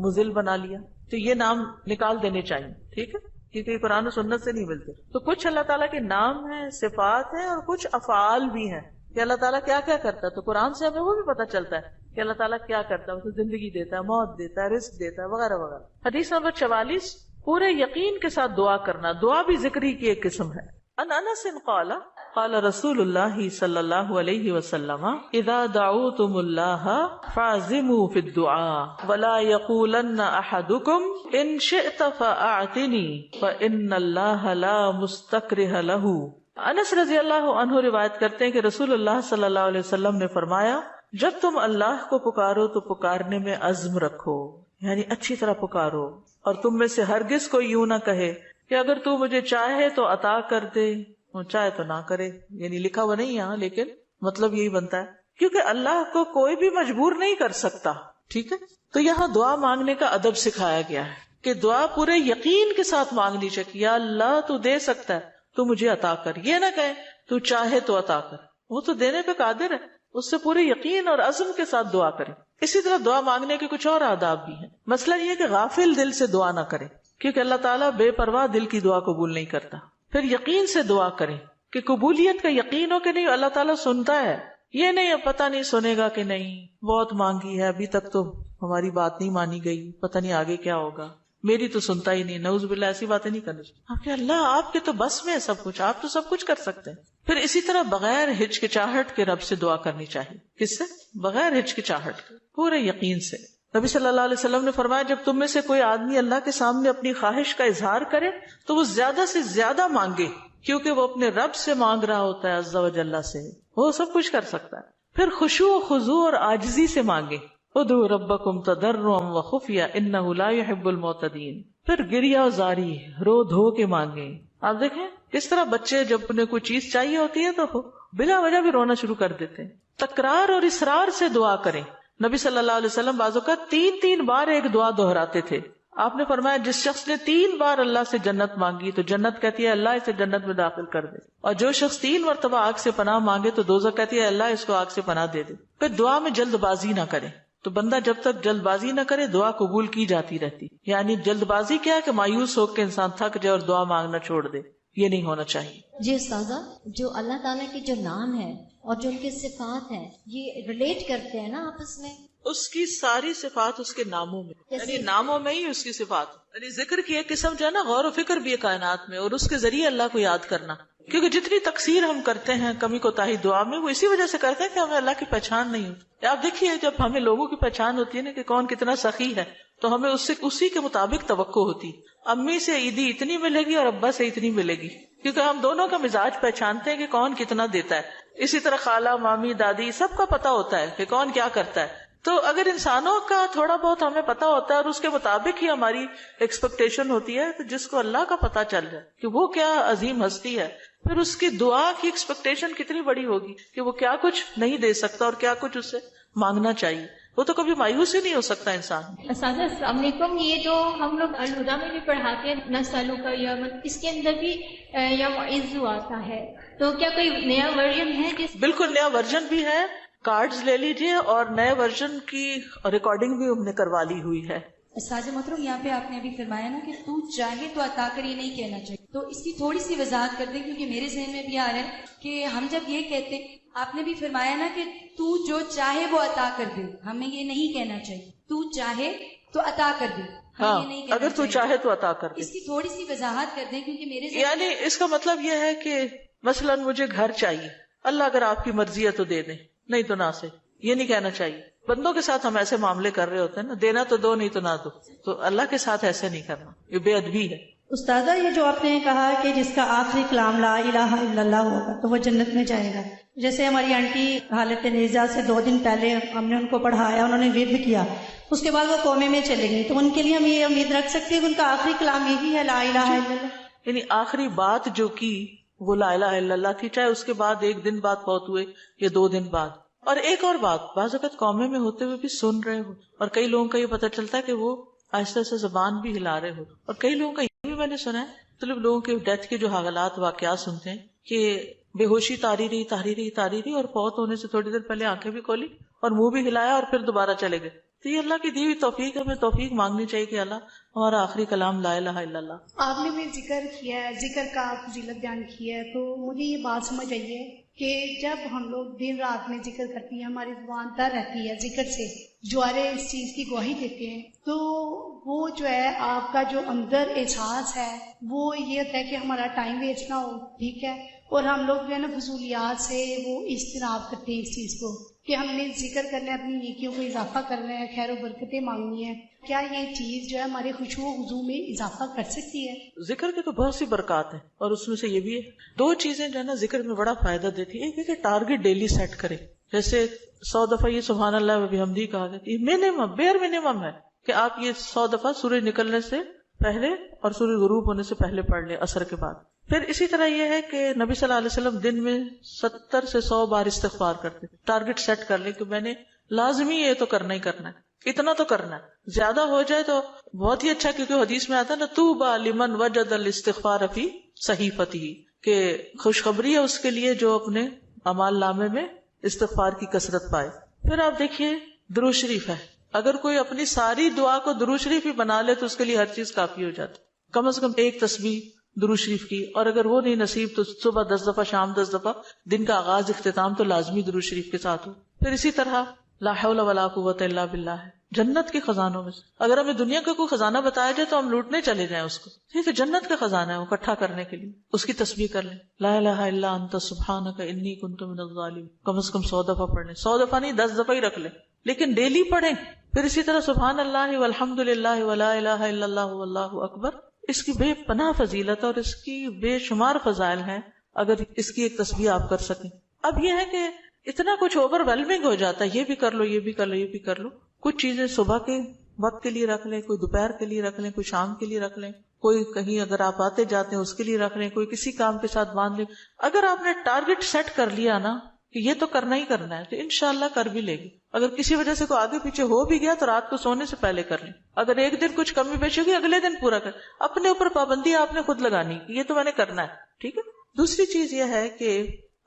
مذل بنا لیا. تو یہ نام نکال دینے چاہیے، ٹھیک ہے، کیونکہ یہ قرآن و سنت سے نہیں ملتے. تو کچھ اللہ تعالیٰ کے نام ہیں، صفات ہیں، اور کچھ افعال بھی ہیں کہ اللہ تعالیٰ کیا کیا کرتا ہے. تو قرآن سے ہمیں وہ بھی پتہ چلتا ہے کہ اللہ تعالیٰ کیا کرتا ہے، اسے زندگی دیتا ہے، موت دیتا ہے، رزق دیتا ہے، وغیرہ وغیرہ. حدیث نمبر 44، پورے یقین کے ساتھ دعا کرنا. دعا بھی ذکری کی ایک قسم ہے. ان انس قال قال رسول اللہ صلی اللہ علیہ وسلم اذا دعوتم اللہ فاعزموا فی الدعاء ولا یقولن احدکم ان شئت فاعطنی فان اللہ لا مستکرہ لہ. انس رضی اللہ عنہ روایت کرتے ہیں کہ رسول اللہ صلی اللہ علیہ وسلم نے فرمایا، جب تم اللہ کو پکارو تو پکارنے میں عزم رکھو، یعنی اچھی طرح پکارو، اور تم میں سے ہرگز کوئی یوں نہ کہے کہ اگر تو مجھے چاہے تو عطا کر دے، چاہے تو نہ کرے. یعنی لکھا ہوا نہیں یہاں، لیکن مطلب یہی بنتا ہے، کیونکہ اللہ کو کوئی بھی مجبور نہیں کر سکتا. ٹھیک ہے، تو یہاں دعا مانگنے کا ادب سکھایا گیا ہے کہ دعا پورے یقین کے ساتھ مانگنی چاہیے. یا اللہ تو دے سکتا ہے، تو مجھے عطا کر. یہ نہ کہے تو چاہے تو عطا کر، وہ تو دینے پہ قادر ہے، اس سے پورے یقین اور عزم کے ساتھ دعا کرے. اسی طرح دعا مانگنے کے کچھ اور آداب بھی ہیں. مسئلہ یہ کہ غافل دل سے دعا نہ کرے، کیونکہ اللہ تعالیٰ بے پرواہ دل کی دعا قبول نہیں کرتا. پھر یقین سے دعا کریں کہ قبولیت کا یقین ہو کہ نہیں اللہ تعالیٰ سنتا ہے. یہ نہیں پتہ نہیں سنے گا کہ نہیں، بہت مانگی ہے ابھی تک تو ہماری بات نہیں مانی گئی، پتہ نہیں آگے کیا ہوگا. میری تو سنتا ہی نہیں، نعوذ باللہ ایسی باتیں نہیں کرنی چاہیے. آپ کہ اللہ آپ کے تو بس میں ہے سب کچھ، آپ تو سب کچھ کر سکتے ہیں. پھر اسی طرح بغیر ہچکچاہٹ کے رب سے دعا کرنی چاہیے. کس سے؟ بغیر ہچکچاہٹ کے، پورے یقین سے. نبی صلی اللہ علیہ وسلم نے فرمایا جب تم میں سے کوئی آدمی اللہ کے سامنے اپنی خواہش کا اظہار کرے تو وہ زیادہ سے زیادہ مانگے، کیونکہ وہ اپنے رب سے مانگ رہا ہوتا ہے عز و جل سے، وہ سب کچھ کر سکتا ہے. پھر خشوع و خضوع اور عاجزی سے مانگے. ادعوا ربکم تضرعا وخفیا انہ لا يحب المعتدین. پھر گریا و زاری، رو دھو کے مانگے. آپ دیکھیں کس طرح بچے جب انہیں کوئی چیز چاہیے ہوتی ہے تو بلا وجہ بھی رونا شروع کر دیتے ہیں. تکرار اور اصرار سے دعا کریں. نبی صلی اللہ علیہ وسلم بعض اوقات 3 بار ایک دعا دہراتے تھے. آپ نے فرمایا جس شخص نے 3 بار اللہ سے جنت مانگی تو جنت کہتی ہے اللہ اسے جنت میں داخل کر دے، اور جو شخص 3 مرتبہ آگ سے پناہ مانگے تو دوزخ کہتی ہے اللہ اس کو آگ سے پناہ دے دے. پھر دعا میں جلد بازی نہ کرے. تو بندہ جب تک جلد بازی نہ کرے دعا قبول کی جاتی رہتی. یعنی جلد بازی کیا ہے کہ مایوس ہو کے انسان تھک جائے اور دعا مانگنا چھوڑ دے، یہ نہیں ہونا چاہیے. جی استاذہ، جو اللہ تعالیٰ کے جو نام ہے اور جو ان کے صفات ہیں یہ ریلیٹ کرتے ہیں نا آپس میں؟ اس کی ساری صفات اس کے ناموں میں، یعنی ناموں میں ہی اس کی صفات. یعنی ذکر کی ایک قسم جو ہے نا غور و فکر بھی ہے کائنات میں، اور اس کے ذریعے اللہ کو یاد کرنا. کیونکہ جتنی تقصیر ہم کرتے ہیں کمی کوتاہی دعا میں، وہ اسی وجہ سے کرتے ہیں کہ ہمیں اللہ کی پہچان نہیں ہوتی. آپ دیکھیے جب ہمیں لوگوں کی پہچان ہوتی ہے نا کہ کون کتنا سخی ہے تو ہمیں اسی کے مطابق توقع ہوتی. امی سے عیدی اتنی ملے گی اور ابا سے اتنی ملے گی، کیونکہ ہم دونوں کا مزاج پہچانتے ہیں کہ کون کتنا دیتا ہے. اسی طرح خالہ مامی دادی سب کا پتا ہوتا ہے کہ کون کیا کرتا ہے. تو اگر انسانوں کا تھوڑا بہت ہمیں پتا ہوتا ہے اور اس کے مطابق ہی ہماری ایکسپیکٹیشن ہوتی ہے، تو جس کو اللہ کا پتا چل جائے کہ وہ کیا عظیم ہستی ہے، پھر اس کی دعا کی ایکسپیکٹیشن کتنی بڑی ہوگی کہ وہ کیا کچھ نہیں دے سکتا اور کیا کچھ اس سے مانگنا چاہیے. وہ تو کبھی مایوس ہی نہیں ہو سکتا انسان. اساتذہ السلام علیکم. یہ جو ہم لوگ الہدا میں بھی پڑھاتے ہیں نسلوں کا یوم، اس کے اندر بھی یوم عزو آتا ہے، تو کیا کوئی نیا ورژن ہے جس؟ بالکل نیا ورژن بھی ہے. کارڈز لے لیجئے اور نئے ورژن کی ریکارڈنگ بھی ہم نے کروا لی ہوئی ہے. ساجد محترم، یہاں پہ آپ نے ابھی فرمایا نا کہ تو چاہے تو عطا کر، یہ نہیں کہنا چاہیے، تو اس کی تھوڑی سی وضاحت کر دیں کیونکہ میرے ذہن میں بھی آ رہا ہے کہ ہم جب یہ کہتے ہیں، آپ نے بھی فرمایا نا کہ تو جو چاہے وہ عطا کر دے، ہمیں یہ نہیں کہنا چاہیے تو چاہے تو عطا کر دے. ہاں اگر تو چاہے تو عطا کر دے. اس کی تھوڑی سی وضاحت کر دیں کیونکہ میرے ذہن یعنی اس کا مطلب یہ ہے کہ مثلا مجھے گھر چاہیے، اللہ اگر آپ کی مرضی ہے تو دے دیں، نہیں تو نہ سے. یہ نہیں کہنا چاہیے. بندوں کے ساتھ ہم ایسے معاملے کر رہے ہوتے ہیں نا، دینا تو دو نہیں تو نہ دو. تو اللہ کے ساتھ ایسے نہیں کرنا، یہ بے ادبی ہے. استاذہ یہ جو آپ نے کہا کہ جس کا آخری کلام لا الہ الا اللہ ہوگا تو وہ جنت میں جائے گا، جیسے ہماری آنٹی حالت نیزہ سے 2 دن پہلے ہم نے ان کو پڑھایا، انہوں نے ورد کیا، اس کے بعد وہ کومے میں چلے گئی، تو ان کے لیے ہم یہ امید رکھ سکتے ہیں کہ ان کا آخری کلام یہی ہے لا الہ الا اللہ؟ یعنی آخری بات جو کی وہ لا الہ الا اللہ تھی، چاہے اس کے بعد 1 دن بعد فوت ہوئے یا 2 دن بعد. اور ایک اور بات، بعض اوقات قومے میں ہوتے ہوئے بھی سن رہے ہو، اور کئی لوگوں کا یہ پتہ چلتا ہے کہ وہ آہستہ آہستہ زبان بھی ہلا رہے ہو، اور کئی لوگوں کا یہ بھی میں نے سنا ہے، مطلب لوگوں کے ڈیتھ کے جو حالات واقعات سنتے ہیں کہ بے ہوشی تاری رہی اور فوت ہونے سے تھوڑی دیر پہلے آنکھیں بھی کھولی اور منہ بھی ہلایا اور پھر دوبارہ چلے گئے. تو یہ اللہ کی دی ہوئی توفیق ہے، ہمیں توفیق مانگنی چاہیے کہ اللہ ہمارا آخری کلام لا الہ الا اللہ. آپ نے بھی ذکر کیا ہے، ذکر کا فضیلت بیان کی ہے، تو مجھے یہ بات سمجھ آئی ہے کہ جب ہم لوگ دن رات میں ذکر کرتے ہیں، ہماری زبان تر رہتی ہے ذکر سے، جوارے اس چیز کی گواہی دیتے ہیں، تو وہ جو ہے آپ کا جو اندر احساس ہے وہ یہ ہوتا ہے کہ ہمارا ٹائم ویسٹ نہ ہو، ٹھیک ہے، اور ہم لوگ جو ہے نا فضولیات سے وہ اجتناب کرتے ہیں اس چیز کو کہ ہم نے ذکر کرنا ہے، اپنی نیکیوں کو اضافہ کرنا ہے، خیر و برکتیں مانگنی ہے. کیا یہ چیز جو ہے ہمارے خشوع و خضوع میں اضافہ کر سکتی ہے؟ ذکر کے تو بہت سی برکات ہیں، اور اس میں سے یہ بھی ہے 2 چیزیں جو ہے نا ذکر میں بڑا فائدہ دیتی ہے. ایک ہے کہ ٹارگٹ ڈیلی سیٹ کرے، جیسے 100 دفعہ یہ سبحان اللہ و بحمدہ کہا گیا، یہ منیمم بیئر منیمم ہے کہ آپ یہ 100 دفعہ سورج نکلنے سے پہلے اور سورج غروب ہونے سے پہلے پڑھ لیں عصر کے بعد. پھر اسی طرح یہ ہے کہ نبی صلی اللہ علیہ وسلم دن میں 70 سے 100 بار استغفار کرتے. ٹارگٹ سیٹ کر لیں کہ میں نے لازمی یہ تو کرنا ہی کرنا ہے، اتنا تو کرنا ہے، زیادہ ہو جائے تو بہت ہی اچھا، کیونکہ حدیث میں آتا ہے نا طوبی لمن وجد الاستغفار فی صحیفتہ، کہ خوشخبری ہے اس کے لیے جو اپنے اعمال نامے میں استغفار کی کثرت پائے. پھر آپ دیکھیے درود شریف ہے، اگر کوئی اپنی ساری دعا کو درود شریف ہی بنا لے تو اس کے لیے ہر چیز کافی ہو جاتی. کم از کم 1 تسبیح درود شریف کی، اور اگر وہ نہیں نصیب تو صبح 10 دفعہ، شام 10 دفعہ، دن کا آغاز اختتام تو لازمی درود شریف کے ساتھ ہو. پھر اسی طرح لا حول ولا قوت الا باللہ ہے، جنت کے خزانوں میں سے. اگر ہمیں دنیا کا کوئی خزانہ بتایا جائے تو ہم لوٹنے چلے جائیں اس کو. ٹھیک ہے، جنت کا خزانہ ہے وہ اکٹھا کرنے کے لیے. اس کی تسبیح کر لیں، لا الہ الا انت سبحانک انی کنت من الظالمین، کم از کم 100 دفعہ پڑھ لیں. 100 دفعہ نہیں، 10 دفعہ ہی رکھ لیں، لیکن ڈیلی پڑھیں. پھر اسی طرح سبحان اللہ والحمد للہ ولا الہ الا اللہ واللہ اکبر. اس کی بے پناہ فضیلت اور اس کی بے شمار فضائل ہیں اگر اس کی ایک تسبیح آپ کر سکیں. اب یہ ہے کہ اتنا کچھ اوور ویلمنگ ہو جاتا ہے، یہ بھی کر لو، یہ بھی کر لو، یہ بھی کر لو. کچھ چیزیں صبح کے وقت کے لیے رکھ لیں، کوئی دوپہر کے لیے رکھ لیں، کوئی شام کے لیے رکھ لیں، کوئی کہیں اگر آپ آتے جاتے ہیں اس کے لیے رکھ لیں، کوئی کسی کام کے ساتھ باندھ لیں. اگر آپ نے ٹارگٹ سیٹ کر لیا نا کہ یہ تو کرنا ہی کرنا ہے تو انشاءاللہ کر بھی لے گی. اگر کسی وجہ سے کوئی آگے پیچھے ہو بھی گیا تو رات کو سونے سے پہلے کر لیں. اگر ایک دن کچھ کمی بیشی ہوگی اگلے دن پورا کر. اپنے اوپر پابندی آپ نے خود لگانی کہ یہ تو میں نے کرنا ہے. ٹھیک ہے. دوسری چیز یہ ہے کہ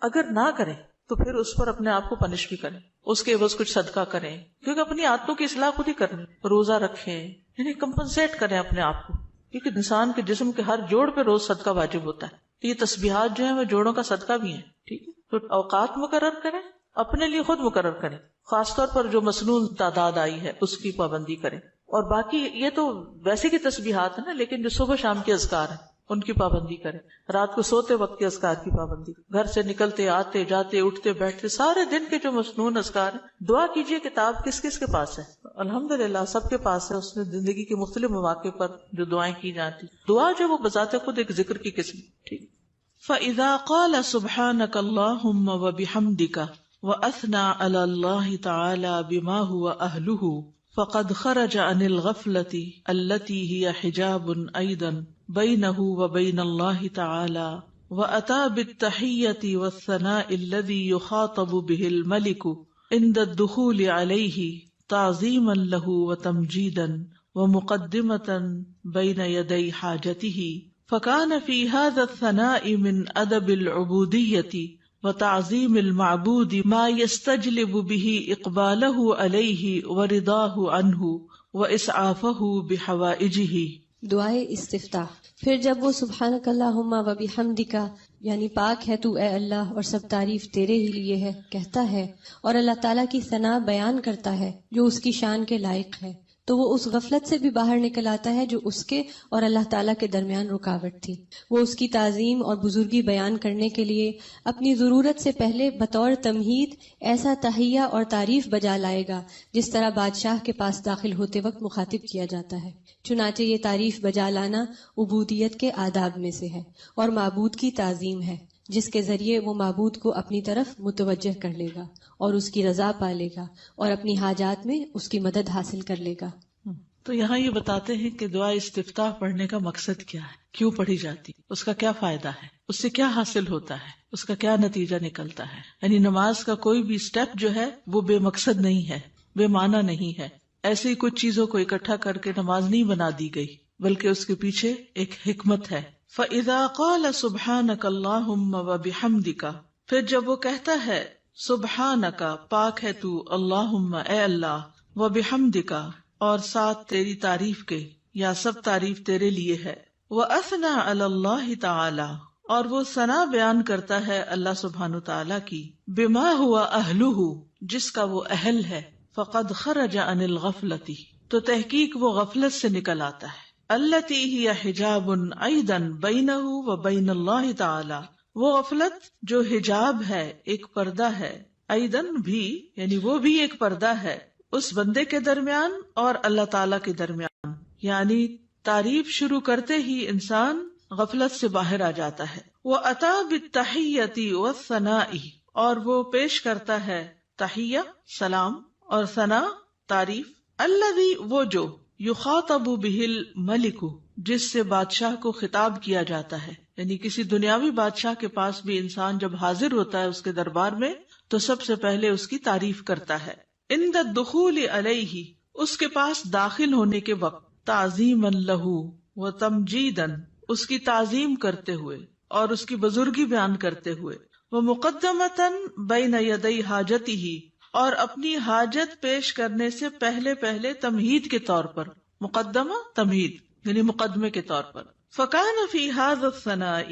اگر نہ کریں تو پھر اس پر اپنے آپ کو پنش بھی کریں، اس کے عوض کچھ صدقہ کریں، کیونکہ اپنی عادتوں کی اصلاح خود ہی کرنی. روزہ رکھیں، یعنی کمپنسیٹ کریں اپنے آپ کو، کیونکہ انسان کے جسم کے ہر جوڑ پہ روز صدقہ واجب ہوتا ہے. یہ تسبیحات جو ہیں وہ جوڑوں کا صدقہ بھی ہیں. ٹھیک ہے. تو اوقات مقرر کریں، اپنے لیے خود مقرر کریں، خاص طور پر جو مسنون تعداد آئی ہے اس کی پابندی کریں. اور باقی یہ تو ویسے کی تسبیحات ہیں نا، لیکن جو صبح شام کے اذکار ہیں ان کی پابندی کریں. رات کو سوتے وقت کے اذکار کی پابندی، گھر سے نکلتے آتے جاتے اٹھتے بیٹھتے سارے دن کے جو مسنون اذکار ہیں. دعا کیجئے، کتاب کس کس کے پاس ہے؟ الحمدللہ سب کے پاس ہے. اس میں زندگی کے مختلف مواقع پر جو دعائیں کی جاتی، دعا جو وہ بذات خود ایک ذکر کی قسم. ٹھیک. فَإِذَا قَالَ سُبْحَانَكَ اللَّهُمَّ وَبِحَمْدِكَ وَأَثْنَى عَلَى اللَّهِ تَعَالَى بِمَا هُوَ أَهْلُهُ فقد خرج عن الغفلة التي هي حجاب أيضا بينه وبين الله تعالى وأتى بالتحية والثناء الذي يخاطب به الملك عند الدخول عليه تعظيما له وتمجيدا ومقدمة بين يدي حاجته فكان في هذا الثناء من أدب العبودية وتعظیم المعبود ما يستجلب به اقبالہ علیہ ورضاہ عنہ واسعافہ بحوائجہ. دعائے استفتاح. پھر جب وہ سبحانک اللہم و بحمدک یعنی پاک ہے تو اے اللہ اور سب تعریف تیرے ہی لیے ہے کہتا ہے اور اللہ تعالیٰ کی ثنا بیان کرتا ہے جو اس کی شان کے لائق ہے، تو وہ اس غفلت سے بھی باہر نکل آتا ہے جو اس کے اور اللہ تعالیٰ کے درمیان رکاوٹ تھی. وہ اس کی تعظیم اور بزرگی بیان کرنے کے لیے اپنی ضرورت سے پہلے بطور تمہید ایسا تحیہ اور تعریف بجا لائے گا جس طرح بادشاہ کے پاس داخل ہوتے وقت مخاطب کیا جاتا ہے. چنانچہ یہ تعریف بجا لانا عبودیت کے آداب میں سے ہے اور معبود کی تعظیم ہے جس کے ذریعے وہ معبود کو اپنی طرف متوجہ کر لے گا اور اس کی رضا پا لے گا اور اپنی حاجات میں اس کی مدد حاصل کر لے گا. تو یہاں یہ بتاتے ہیں کہ دعا استفتاح پڑھنے کا مقصد کیا ہے، کیوں پڑھی جاتی، اس کا کیا فائدہ ہے، اس سے کیا حاصل ہوتا ہے، اس کا کیا نتیجہ نکلتا ہے. یعنی نماز کا کوئی بھی سٹیپ جو ہے وہ بے مقصد نہیں ہے، بے معنی نہیں ہے. ایسے ہی کچھ چیزوں کو اکٹھا کر کے نماز نہیں بنا دی گئی، بلکہ اس کے پیچھے ایک حکمت ہے. فَإِذَا قَالَ سُبْحَانَكَ اللَّهُمَّ وَبِحَمْدِكَ، پھر جب وہ کہتا ہے سبحانک پاک ہے تو، اللہم اے اللہ، وبحمدک اور ساتھ تیری تعریف کے یا سب تعریف تیرے لیے ہے، وَأَثْنَى عَلَى اللَّهِ تَعَالَى اور وہ ثنا بیان کرتا ہے اللہ سبحانہ تعالیٰ کی، بما ہوا اہلہ جس کا وہ اہل ہے، فقد خرج عن الغفلۃ تو تحقیق وہ غفلت سے نکل آتا ہے، التی ہی حجاب ایضا بینہ وبین اللہ تعالی وہ غفلت جو حجاب ہے، ایک پردہ ہے، ایضاً بھی یعنی وہ بھی ایک پردہ ہے اس بندے کے درمیان اور اللہ تعالی کے درمیان. یعنی تعریف شروع کرتے ہی انسان غفلت سے باہر آ جاتا ہے. وہ عطا بالتحیۃ والثناء اور وہ پیش کرتا ہے تحیہ سلام اور ثنا تعریف، الذی وہ جو یخاطب بہ الملک جس سے بادشاہ کو خطاب کیا جاتا ہے. یعنی کسی دنیاوی بادشاہ کے پاس بھی انسان جب حاضر ہوتا ہے اس کے دربار میں تو سب سے پہلے اس کی تعریف کرتا ہے. عند الدخول علیہ اس کے پاس داخل ہونے کے وقت، تعظیما لہ و تمجیدا اس کی تعظیم کرتے ہوئے اور اس کی بزرگی بیان کرتے ہوئے، وہ مقدمتا بین یدی حاجتہ اور اپنی حاجت پیش کرنے سے پہلے تمہید کے طور پر، مقدمہ تمہید یعنی مقدمے کے طور پر. فکان فی ھذا الثناء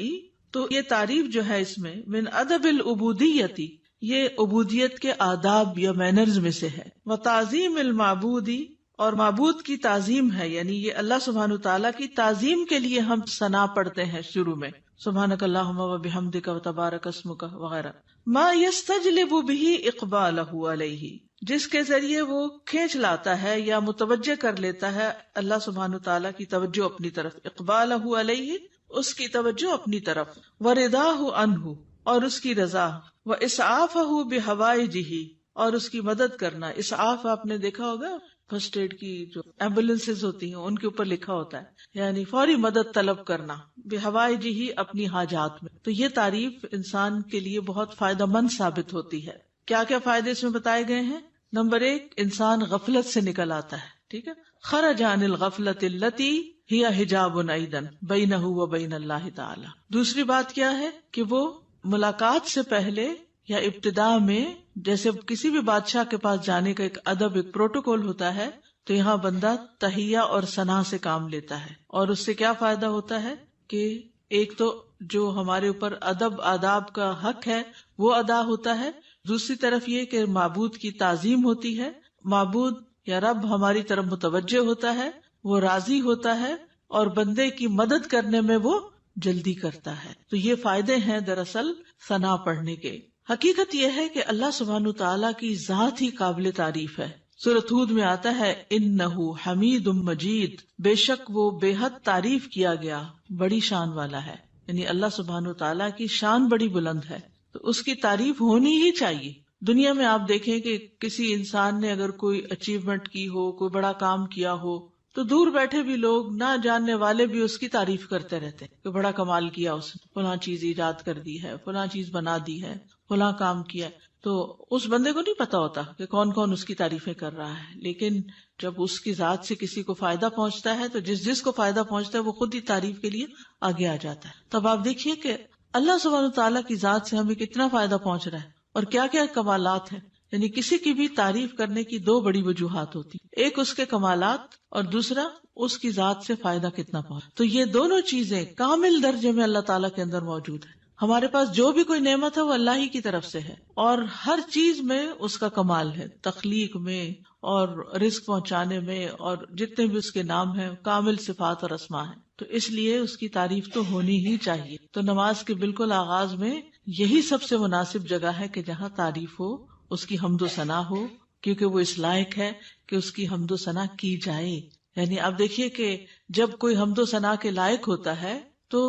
تو یہ تعریف جو ہے اس میں من ادب العبودیت یہ عبودیت کے آداب یا مینرز میں سے ہے. وتعظیم المعبودی اور معبود کی تعظیم ہے، یعنی یہ اللہ سبحانہ تعالیٰ کی تعظیم کے لیے ہم ثنا پڑھتے ہیں شروع میں، سبحانک اللہم و بحمدک و تبارک اسمک وغیرہ. ما یستجلب به اقبالہ علیہ، جس کے ذریعے وہ کھینچ لاتا ہے یا متوجہ کر لیتا ہے اللہ سبحانہ تعالیٰ کی توجہ اپنی طرف، اقبالہ علیہ اس کی توجہ اپنی طرف، ورضاہ عنہ اور اس کی رضا، واسعافہ بحوائجہ اور اس کی مدد کرنا. اسعاف آپ نے دیکھا ہوگا فرسٹ ایڈ کی جو ایمبولینسز ہوتی ہیں ان کے اوپر لکھا ہوتا ہے، یعنی فوری مدد طلب کرنا، بحوائجہ اپنی حاجات میں. تو یہ تعریف انسان کے لیے بہت فائدہ مند ثابت ہوتی ہے. کیا کیا فائدے اس میں بتائے گئے ہیں؟ نمبر 1، انسان غفلت سے نکل آتا ہے. ٹھیک ہے، خرج عن الغفلۃ التی ہی حجاب ایضا بینہ و بین اللہ تعالی. دوسری بات کیا ہے کہ وہ ملاقات سے پہلے یا ابتدا میں، جیسے کسی بھی بادشاہ کے پاس جانے کا ایک ادب، ایک پروٹوکول ہوتا ہے، تو یہاں بندہ تحیہ اور ثنا سے کام لیتا ہے. اور اس سے کیا فائدہ ہوتا ہے کہ ایک تو جو ہمارے اوپر ادب آداب کا حق ہے وہ ادا ہوتا ہے، دوسری طرف یہ کہ معبود کی تعظیم ہوتی ہے، معبود یا رب ہماری طرف متوجہ ہوتا ہے، وہ راضی ہوتا ہے اور بندے کی مدد کرنے میں وہ جلدی کرتا ہے. تو یہ فائدے ہیں دراصل ثنا پڑھنے کے. حقیقت یہ ہے کہ اللہ سبحانہ تعالیٰ کی ذات ہی قابل تعریف ہے. سورۃ ہود میں آتا ہے انہ حمید مجید، بے شک وہ بے حد تعریف کیا گیا، بڑی شان والا ہے. یعنی اللہ سبحانہ تعالیٰ کی شان بڑی بلند ہے، تو اس کی تعریف ہونی ہی چاہیے. دنیا میں آپ دیکھیں کہ کسی انسان نے اگر کوئی اچیومنٹ کی ہو، کوئی بڑا کام کیا ہو، تو دور بیٹھے بھی لوگ، نہ جاننے والے بھی اس کی تعریف کرتے رہتے ہیں کہ بڑا کمال کیا اس نے، فلاں چیز ایجاد کر دی ہے، فلاں چیز بنا دی ہے، فلاں کام کیا. تو اس بندے کو نہیں پتا ہوتا کہ کون کون اس کی تعریفیں کر رہا ہے، لیکن جب اس کی ذات سے کسی کو فائدہ پہنچتا ہے تو جس کو فائدہ پہنچتا ہے وہ خود ہی تعریف کے لیے آگے آ جاتا ہے. تب آپ دیکھیے کہ اللہ سبحانہ تعالیٰ کی ذات سے ہمیں کتنا فائدہ پہنچ رہا ہے اور کیا کیا کمالات ہیں. یعنی کسی کی بھی تعریف کرنے کی 2 بڑی وجوہات ہوتی، ایک اس کے کمالات اور دوسرا اس کی ذات سے فائدہ کتنا پہنچ. تو یہ دونوں چیزیں کامل درجے میں اللہ تعالیٰ کے اندر موجود ہیں. ہمارے پاس جو بھی کوئی نعمت ہے وہ اللہ ہی کی طرف سے ہے، اور ہر چیز میں اس کا کمال ہے، تخلیق میں اور رزق پہنچانے میں، اور جتنے بھی اس کے نام ہیں کامل صفات اور اسماء ہیں. تو اس لیے اس کی تعریف تو ہونی ہی چاہیے. تو نماز کے بالکل آغاز میں یہی سب سے مناسب جگہ ہے کہ جہاں تعریف ہو، اس کی حمد و ثنا ہو، کیونکہ وہ اس لائق ہے کہ اس کی حمد و ثنا کی جائے. یعنی آپ دیکھیے کہ جب کوئی حمد و ثنا کے لائق ہوتا ہے تو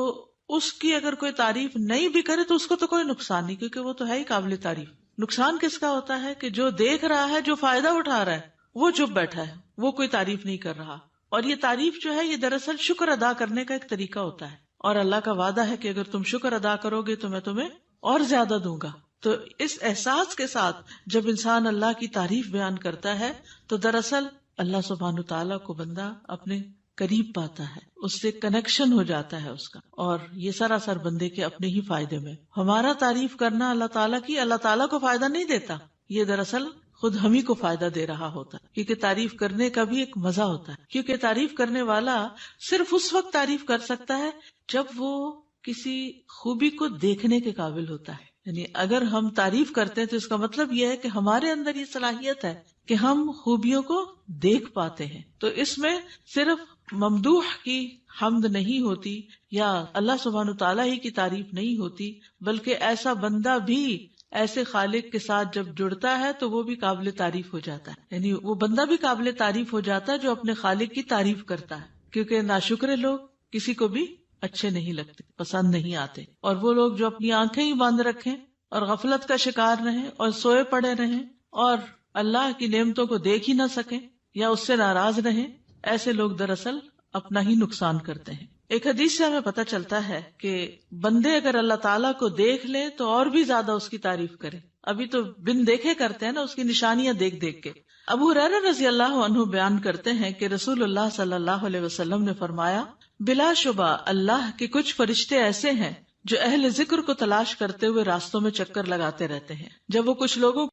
اس کی اگر کوئی تعریف نہیں بھی کرے تو اس کو تو کوئی نقصان نہیں، کیونکہ وہ تو ہے ہی قابل تعریف. نقصان کس کا ہوتا ہے کہ جو دیکھ رہا ہے، جو فائدہ اٹھا رہا ہے، وہ چپ بیٹھا ہے، وہ کوئی تعریف نہیں کر رہا. اور یہ تعریف جو ہے یہ دراصل شکر ادا کرنے کا ایک طریقہ ہوتا ہے، اور اللہ کا وعدہ ہے کہ اگر تم شکر ادا کرو گے تو میں تمہیں اور زیادہ دوں گا. تو اس احساس کے ساتھ جب انسان اللہ کی تعریف بیان کرتا ہے تو دراصل اللہ سبحانہ تعالیٰ کو بندہ اپنے قریب پاتا ہے، اس سے کنیکشن ہو جاتا ہے اس کا، اور یہ سراسر بندے کے اپنے ہی فائدے میں. ہمارا تعریف کرنا اللہ تعالیٰ کی اللہ تعالیٰ کو فائدہ نہیں دیتا، یہ دراصل خود ہم ہی کو فائدہ دے رہا ہوتا ہے، کیونکہ تعریف کرنے کا بھی ایک مزہ ہوتا ہے. کیونکہ تعریف کرنے والا صرف اس وقت تعریف کر سکتا ہے جب وہ کسی خوبی کو دیکھنے کے قابل ہوتا ہے. یعنی اگر ہم تعریف کرتے ہیں تو اس کا مطلب یہ ہے کہ ہمارے اندر یہ صلاحیت ہے کہ ہم خوبیوں کو دیکھ پاتے ہیں. تو اس میں صرف ممدوح کی حمد نہیں ہوتی یا اللہ سبحانہ تعالیٰ ہی کی تعریف نہیں ہوتی، بلکہ ایسا بندہ بھی ایسے خالق کے ساتھ جب جڑتا ہے تو وہ بھی قابل تعریف ہو جاتا ہے. یعنی وہ بندہ بھی قابل تعریف ہو جاتا ہے جو اپنے خالق کی تعریف کرتا ہے. کیونکہ ناشکرے لوگ کسی کو بھی اچھے نہیں لگتے، پسند نہیں آتے. اور وہ لوگ جو اپنی آنکھیں ہی بند رکھیں اور غفلت کا شکار رہیں اور سوئے پڑے رہیں اور اللہ کی نعمتوں کو دیکھ ہی نہ سکیں یا اس سے ناراض رہیں، ایسے لوگ دراصل اپنا ہی نقصان کرتے ہیں. ایک حدیث سے ہمیں پتہ چلتا ہے کہ بندے اگر اللہ تعالیٰ کو دیکھ لیں تو اور بھی زیادہ اس کی تعریف کریں. ابھی تو بن دیکھے کرتے ہیں نا، اس کی نشانیاں دیکھ دیکھ کے. ابو ہریرہ رضی اللہ عنہ بیان کرتے ہیں کہ رسول اللہ صلی اللہ علیہ وسلم نے فرمایا، بلا شبہ اللہ کے کچھ فرشتے ایسے ہیں جو اہل ذکر کو تلاش کرتے ہوئے راستوں میں چکر لگاتے رہتے ہیں. جب وہ کچھ لوگوں